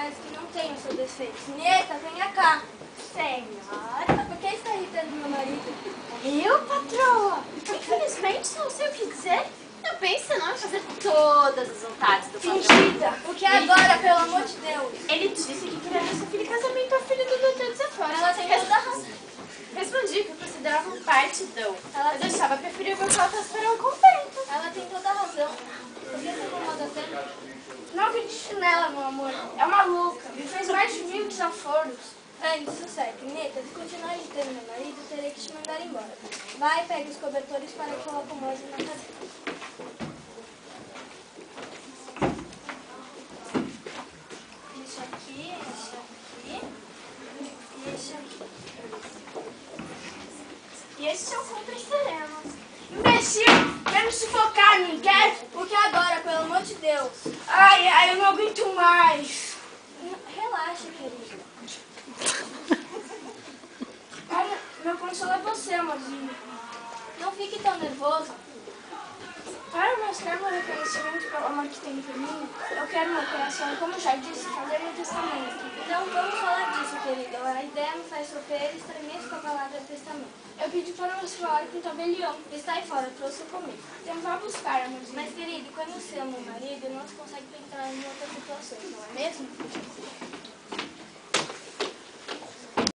mulheres que não têm os seus defeitos. Nieta, venha cá. Senhora, Por que está irritando meu marido? eu, patroa? Infelizmente, não sei o que dizer. Eu penso não em fazer todas as vontades do patrão. Fingida. O que agora, pelo amor de Deus? Ele disse que queria dar seu filho em casamento ao filho do doutor Zefora. Ela tem toda a razão. Respondi que eu considerava um partidão. Ela Eu deixava preferível que ela fosse para um convento. Ela tem toda a razão. Por que se incomoda tanto? Não acredite nela, meu amor. É uma louca. Me fez mais de 1000 desaforos. Antes, sossego. Neta, se continuar irritando meu marido, terei que te mandar embora. Vai, pega os cobertores para que eu acomode na cadeira. Isso aqui, e esse aqui. E esse é o contra sereno. Imbecil! Quer me sufocar, não quer? Por que agora, pelo amor de Deus? Ai, eu não aguento mais. Relaxa, querido. Olha, meu consolo é você, amorzinho. Não fique tão nervoso. Para mostrar meu reconhecimento pelo amor que tem por mim, eu quero meu coração, como já disse, fazer meu testamento. Então vamos falar disso, querido. A ideia me faz sofrer e estremeço com a palavra testamento. Eu pedi para você falar com o tabelião. Está aí fora, trouxe comigo. Então vá buscar, amorzinho. Mas, querido, quando você ama o marido, não se consegue entrar em outras situações, não é mesmo?